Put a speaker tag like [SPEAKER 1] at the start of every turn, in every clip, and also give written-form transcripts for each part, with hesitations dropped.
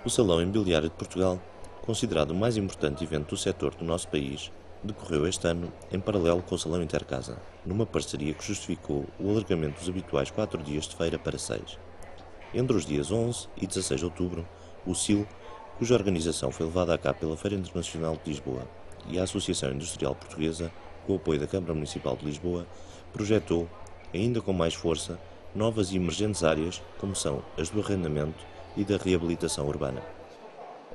[SPEAKER 1] O Salão Imobiliário de Portugal, considerado o mais importante evento do setor do nosso país, decorreu este ano em paralelo com o Salão Intercasa, numa parceria que justificou o alargamento dos habituais 4 dias de feira para 6. Entre os dias 11 e 16 de outubro, o SIL, cuja organização foi levada a cabo pela Feira Internacional de Lisboa, e a Associação Industrial Portuguesa, com o apoio da Câmara Municipal de Lisboa, projetou, ainda com mais força, novas e emergentes áreas, como são as do arrendamento e da reabilitação urbana.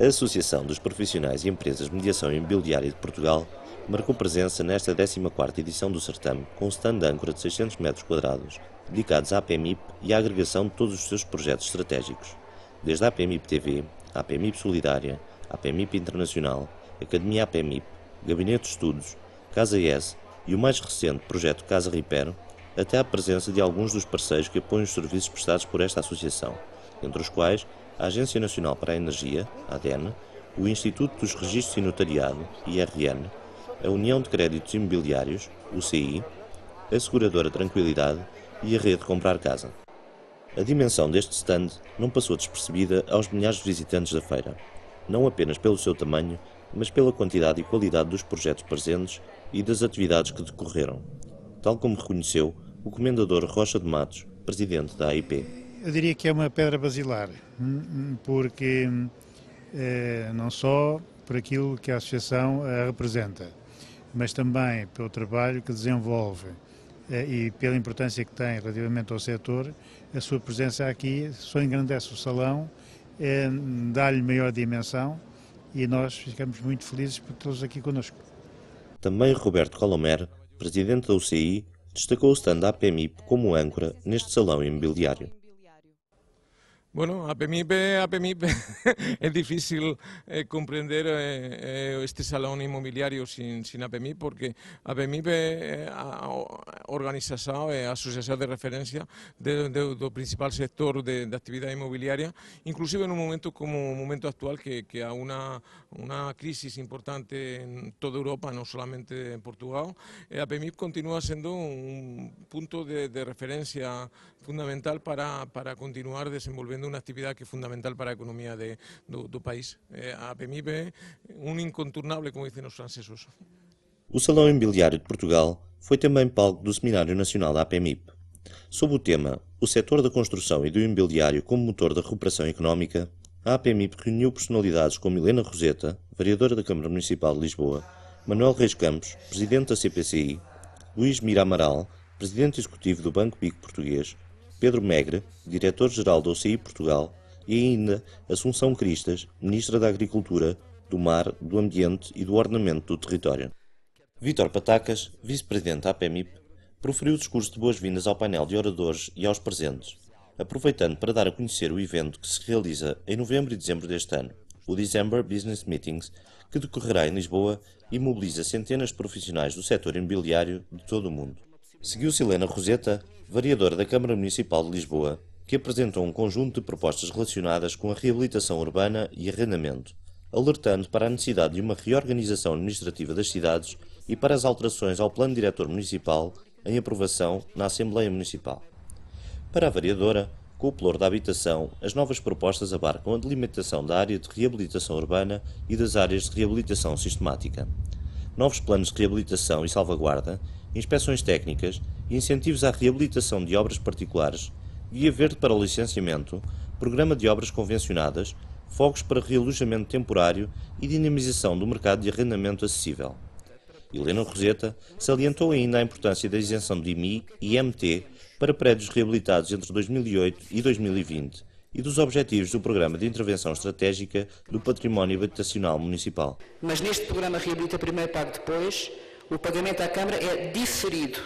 [SPEAKER 1] A Associação dos Profissionais e Empresas de Mediação Imobiliária de Portugal marcou presença nesta 14ª edição do certame, com um stand de âncora de 600 metros quadrados, dedicados à APMIP e à agregação de todos os seus projetos estratégicos, desde a APMIP TV, a APMIP Solidária, a APMIP Internacional, Academia APMIP, Gabinete de Estudos, Casa ES e o mais recente projeto Casa Ripero, até à presença de alguns dos parceiros que apoiam os serviços prestados por esta associação, entre os quais a Agência Nacional para a Energia, a ADEN, o Instituto dos Registros e Notariado, IRN, a União de Créditos Imobiliários, UCI, a Seguradora Tranquilidade e a Rede Comprar Casa. A dimensão deste stand não passou despercebida aos milhares de visitantes da feira, não apenas pelo seu tamanho, mas pela quantidade e qualidade dos projetos presentes e das atividades que decorreram, tal como reconheceu o Comendador Rocha de Matos, presidente da AIP.
[SPEAKER 2] Eu diria que é uma pedra basilar, porque não só por aquilo que a associação representa, mas também pelo trabalho que desenvolve e pela importância que tem relativamente ao setor, a sua presença aqui só engrandece o salão, dá-lhe maior dimensão e nós ficamos muito felizes por tê-los aqui connosco.
[SPEAKER 1] Também Roberto Colomer, presidente da UCI, destacou o stand da APMIP como âncora neste salão imobiliário.
[SPEAKER 3] Bueno, APMIP es difícil comprender este salón inmobiliario sin APMIP, porque APMIP é a organización, a asociación de referencia do principal sector de actividad inmobiliaria, inclusive en un momento como o momento actual que há una crisis importante en toda Europa, no solamente en Portugal. APMIP continúa siendo un punto de referencia fundamental para continuar desenvolvendo uma atividade que é fundamental para a economia do país. A APMIP é um incontornável, como dizem os franceses.
[SPEAKER 1] O Salão Imobiliário de Portugal foi também palco do Seminário Nacional da APMIP. Sob o tema O setor da construção e do imobiliário como motor da recuperação económica, a APMIP reuniu personalidades como Helena Roseta, vereadora da Câmara Municipal de Lisboa, Manuel Reis Campos, presidente da CPCI, Luís Mira Amaral, presidente executivo do Banco BIC Português, Pedro Megre, diretor-geral da UCI Portugal, e ainda Assunção Cristas, ministra da Agricultura, do Mar, do Ambiente e do Ordenamento do Território. Vítor Patacas, vice-presidente da APMIP, proferiu o discurso de boas-vindas ao painel de oradores e aos presentes, aproveitando para dar a conhecer o evento que se realiza em novembro e dezembro deste ano, o December Business Meetings, que decorrerá em Lisboa e mobiliza centenas de profissionais do setor imobiliário de todo o mundo. Seguiu-se Helena Roseta, vereadora da Câmara Municipal de Lisboa, que apresentou um conjunto de propostas relacionadas com a reabilitação urbana e arrendamento, alertando para a necessidade de uma reorganização administrativa das cidades e para as alterações ao Plano Diretor Municipal em aprovação na Assembleia Municipal. Para a vereadora, com o pelour da habitação, as novas propostas abarcam a delimitação da área de reabilitação urbana e das áreas de reabilitação sistemática, novos planos de reabilitação e salvaguarda, inspeções técnicas e incentivos à reabilitação de obras particulares, guia verde para o licenciamento, programa de obras convencionadas, fogos para realojamento temporário e dinamização do mercado de arrendamento acessível. Helena Roseta salientou ainda a importância da isenção de IMI e IMT para prédios reabilitados entre 2008 e 2020 e dos objetivos do Programa de Intervenção Estratégica do Património Habitacional Municipal.
[SPEAKER 4] Mas neste programa Reabilita Primeiro, Pague Depois, o pagamento à Câmara é diferido.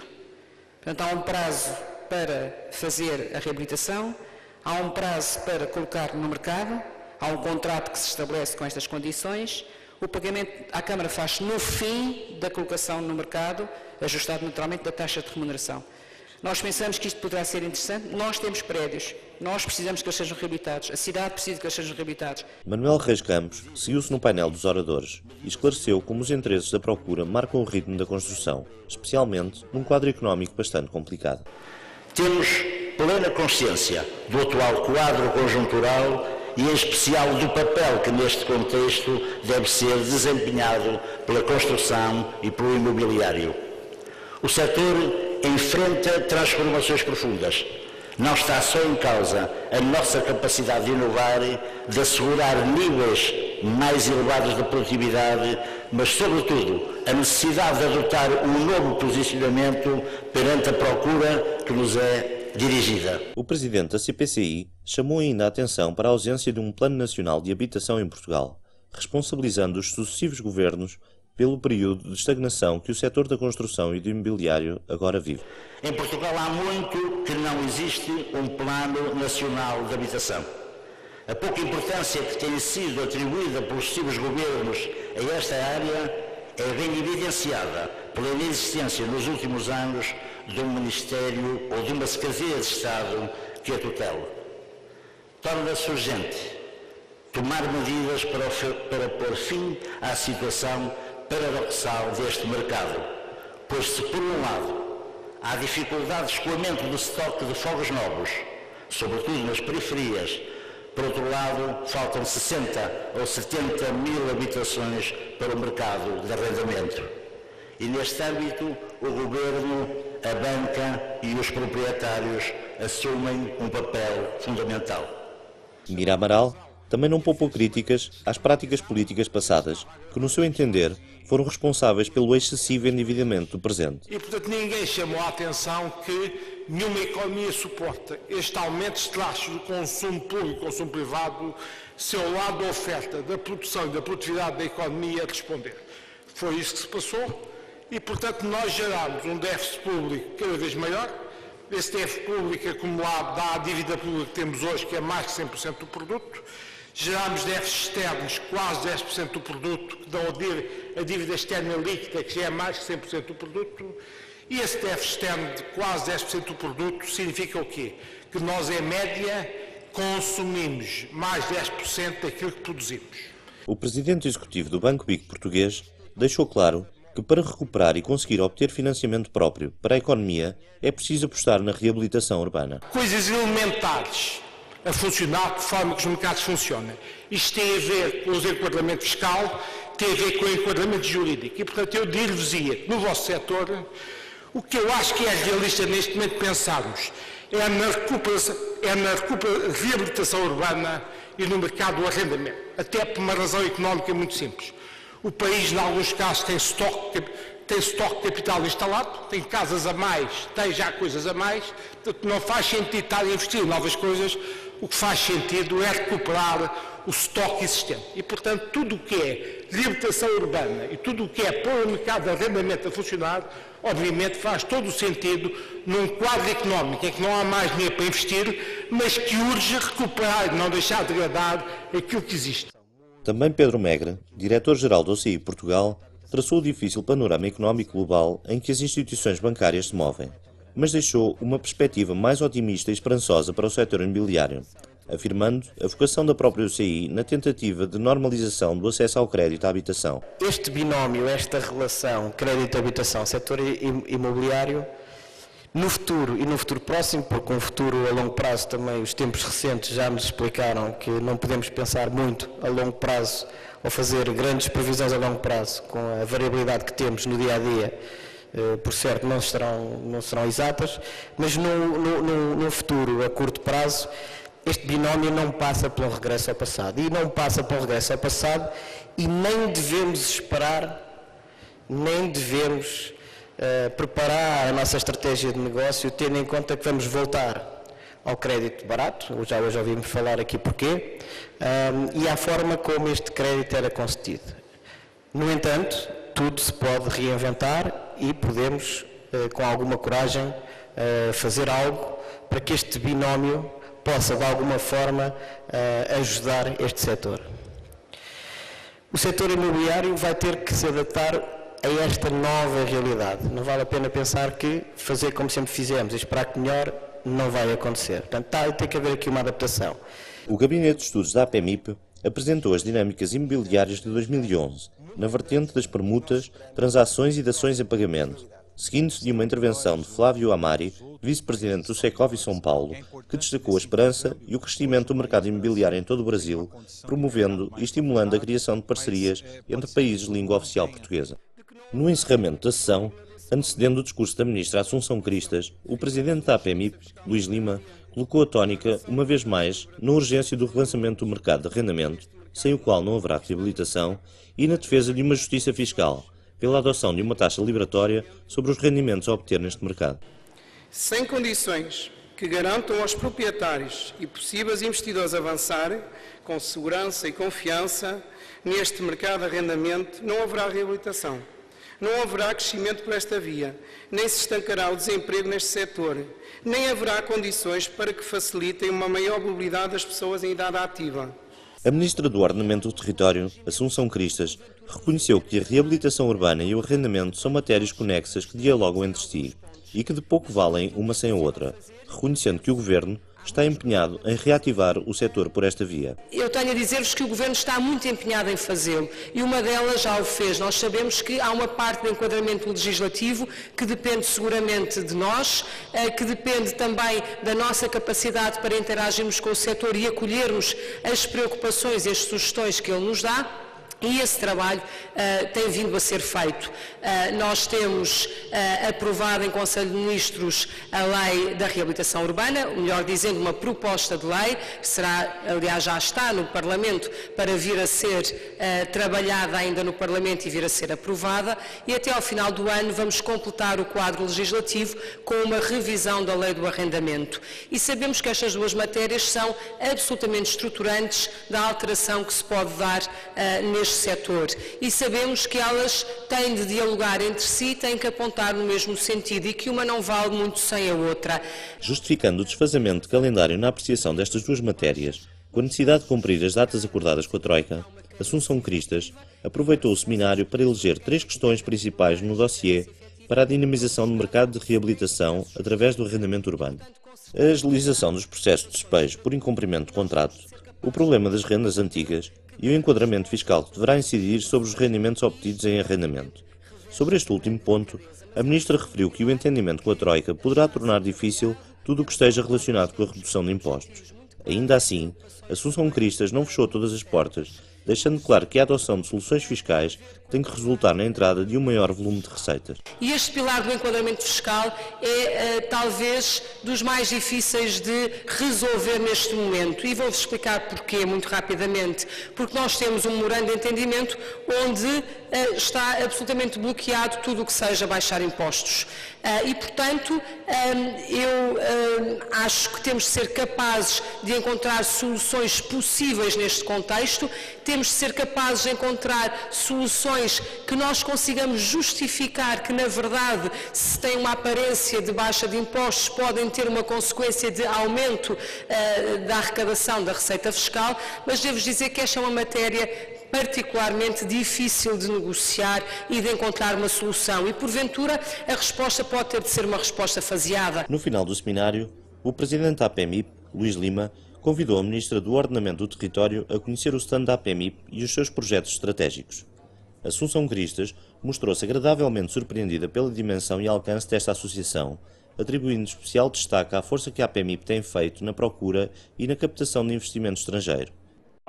[SPEAKER 4] Portanto, há um prazo para fazer a reabilitação, há um prazo para colocar no mercado, há um contrato que se estabelece com estas condições. O pagamento à Câmara faz no fim da colocação no mercado, ajustado naturalmente da taxa de remuneração. Nós pensamos que isto poderá ser interessante. Nós temos prédios, nós precisamos que eles sejam reabilitados, a cidade precisa que eles sejam reabilitados.
[SPEAKER 1] Manuel Reis Campos seguiu-se no painel dos oradores e esclareceu como os interesses da procura marcam o ritmo da construção, especialmente num quadro económico bastante complicado.
[SPEAKER 5] Temos plena consciência do atual quadro conjuntural e em especial do papel que neste contexto deve ser desempenhado pela construção e pelo imobiliário. O setor enfrenta transformações profundas. Não está só em causa a nossa capacidade de inovar, de assegurar níveis mais elevados de produtividade, mas, sobretudo, a necessidade de adotar um novo posicionamento perante a procura que nos é dirigida.
[SPEAKER 1] O presidente da CPCI chamou ainda a atenção para a ausência de um Plano Nacional de Habitação em Portugal, responsabilizando os sucessivos governos pelo período de estagnação que o setor da construção e do imobiliário agora vive.
[SPEAKER 5] Em Portugal há muito que não existe um Plano Nacional de Habitação. A pouca importância que tem sido atribuída pelos sucessivos governos a esta área é bem evidenciada pela inexistência nos últimos anos de um Ministério ou de uma Secretaria de Estado que a tutela. Torna-se urgente tomar medidas para pôr fim à situação paradoxal deste mercado, pois se por um lado há dificuldade de escoamento do estoque de fogos novos, sobretudo nas periferias, por outro lado faltam 60 ou 70 mil habitações para o mercado de arrendamento. E neste âmbito o Governo, a banca e os proprietários assumem um papel fundamental.
[SPEAKER 1] Mira Amaral também não poupou críticas às práticas políticas passadas, que, no seu entender, foram responsáveis pelo excessivo endividamento do presente.
[SPEAKER 6] E, portanto, ninguém chamou a atenção que nenhuma economia suporta este aumento de taxas do consumo público e consumo privado se ao lado da oferta, da produção e da produtividade da economia responder. Foi isso que se passou e, portanto, nós gerámos um déficit público cada vez maior. Esse déficit público acumulado dá a dívida pública que temos hoje, que é mais de 100% do produto. Gerámos déficits externos, quase 10% do produto, que dão a dívida externa líquida, que já é mais de 100% do produto. E esse déficit externo de quase 10% do produto significa o quê? Que nós, em média, consumimos mais de 10% daquilo que produzimos.
[SPEAKER 1] O presidente executivo do Banco BIC português deixou claro que para recuperar e conseguir obter financiamento próprio para a economia é preciso apostar na reabilitação urbana.
[SPEAKER 6] Coisas elementares a funcionar de forma que os mercados funcionem. Isto tem a ver com o enquadramento fiscal, tem a ver com o enquadramento jurídico. E, portanto, eu dir-vos-ia que no vosso setor, o que eu acho que é realista neste momento pensarmos é na reabilitação urbana e no mercado do arrendamento. Até por uma razão económica muito simples. O país, em alguns casos, tem estoque de capital instalado, tem casas a mais, tem já coisas a mais, portanto não faz sentido estar a investir em novas coisas, o que faz sentido é recuperar o estoque existente. E, portanto, tudo o que é reabilitação urbana e tudo o que é pôr o mercado de arrendamento a funcionar, obviamente faz todo o sentido num quadro económico em que não há mais dinheiro para investir, mas que urge recuperar e não deixar de degradar aquilo que existe.
[SPEAKER 1] Também Pedro Megre, diretor-geral do OCI Portugal, traçou o difícil panorama económico global em que as instituições bancárias se movem, mas deixou uma perspectiva mais otimista e esperançosa para o setor imobiliário, afirmando a vocação da própria OCI na tentativa de normalização do acesso ao crédito à habitação.
[SPEAKER 7] Este binómio, esta relação crédito-habitação, setor imobiliário, no futuro e no futuro próximo, porque um futuro a longo prazo também, os tempos recentes já nos explicaram que não podemos pensar muito a longo prazo ou fazer grandes previsões a longo prazo com a variabilidade que temos no dia-a-dia, por certo não serão exatas, mas no futuro a curto prazo este binómio não passa pelo regresso ao passado e não passa pelo regresso ao passado e nem devemos esperar, nem devemos preparar a nossa estratégia de negócio tendo em conta que vamos voltar ao crédito barato, já hoje ouvimos falar aqui porquê, e à forma como este crédito era concedido. No entanto, tudo se pode reinventar e podemos, com alguma coragem, fazer algo para que este binómio possa, de alguma forma, ajudar este setor. O setor imobiliário vai ter que se adaptar a esta nova realidade. Não vale a pena pensar que fazer como sempre fizemos e esperar que melhor não vai acontecer. Portanto, tem que haver aqui uma adaptação.
[SPEAKER 1] O Gabinete de Estudos da APMIP apresentou as dinâmicas imobiliárias de 2011, na vertente das permutas, transações e dações em pagamento, seguindo-se de uma intervenção de Flávio Amari, vice-presidente do Secov São Paulo, que destacou a esperança e o crescimento do mercado imobiliário em todo o Brasil, promovendo e estimulando a criação de parcerias entre países de língua oficial portuguesa. No encerramento da sessão, antecedendo o discurso da ministra Assunção Cristas, o presidente da APMIP, Luís Lima, colocou a tónica, uma vez mais, na urgência do relançamento do mercado de arrendamento, sem o qual não haverá reabilitação, e na defesa de uma justiça fiscal, pela adoção de uma taxa liberatória sobre os rendimentos a obter neste mercado.
[SPEAKER 8] Sem condições que garantam aos proprietários e possíveis investidores avançarem com segurança e confiança neste mercado de arrendamento, não haverá reabilitação. Não haverá crescimento por esta via, nem se estancará o desemprego neste setor, nem haverá condições para que facilitem uma maior mobilidade das pessoas em idade ativa.
[SPEAKER 1] A ministra do Ordenamento do Território, Assunção Cristas, reconheceu que a reabilitação urbana e o arrendamento são matérias conexas que dialogam entre si e que de pouco valem uma sem a outra, reconhecendo que o Governo está empenhado em reativar o setor por esta via.
[SPEAKER 4] Eu tenho a dizer-vos que o Governo está muito empenhado em fazê-lo e uma delas já o fez. Nós sabemos que há uma parte do enquadramento legislativo que depende seguramente de nós, que depende também da nossa capacidade para interagirmos com o setor e acolhermos as preocupações e as sugestões que ele nos dá. E esse trabalho tem vindo a ser feito. Nós temos aprovado em Conselho de Ministros a Lei da Reabilitação Urbana, melhor dizendo, uma proposta de lei, que será, aliás, já está no Parlamento, para vir a ser trabalhada ainda no Parlamento e vir a ser aprovada, e até ao final do ano vamos completar o quadro legislativo com uma revisão da Lei do Arrendamento. E sabemos que estas duas matérias são absolutamente estruturantes da alteração que se pode dar neste setor e sabemos que elas têm de dialogar entre si, têm que apontar no mesmo sentido e que uma não vale muito sem a outra.
[SPEAKER 1] Justificando o desfazamento de calendário na apreciação destas duas matérias, com a necessidade de cumprir as datas acordadas com a Troika, Assunção Cristas aproveitou o seminário para eleger 3 questões principais no dossiê para a dinamização do mercado de reabilitação através do arrendamento urbano. A agilização dos processos de despejo por incumprimento de contrato, o problema das rendas antigas e o enquadramento fiscal que deverá incidir sobre os rendimentos obtidos em arrendamento. Sobre este último ponto, a ministra referiu que o entendimento com a Troika poderá tornar difícil tudo o que esteja relacionado com a redução de impostos. Ainda assim, Assunção Cristas não fechou todas as portas, deixando claro que a adoção de soluções fiscais tem que resultar na entrada de um maior volume de receitas.
[SPEAKER 4] E este pilar do enquadramento fiscal é talvez dos mais difíceis de resolver neste momento. E vou-vos explicar porquê, muito rapidamente. Porque nós temos um memorando de entendimento onde está absolutamente bloqueado tudo o que seja baixar impostos. E, portanto, eu acho que temos de ser capazes de encontrar soluções possíveis neste contexto, temos de ser capazes de encontrar soluções que nós consigamos justificar que, na verdade, se tem uma aparência de baixa de impostos, podem ter uma consequência de aumento da arrecadação da receita fiscal, mas devo dizer que esta é uma matéria particularmente difícil de negociar e de encontrar uma solução e, porventura, a resposta pode ter de ser uma resposta faseada.
[SPEAKER 1] No final do seminário, o presidente da APMIP, Luís Lima, convidou a ministra do Ordenamento do Território a conhecer o stand da APMIP e os seus projetos estratégicos. Assunção Cristas mostrou-se agradavelmente surpreendida pela dimensão e alcance desta associação, atribuindo especial destaque à força que a APMIP tem feito na procura e na captação de investimento estrangeiro.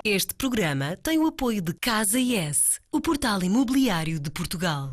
[SPEAKER 9] Este programa tem o apoio de Casa IS, o portal imobiliário de Portugal.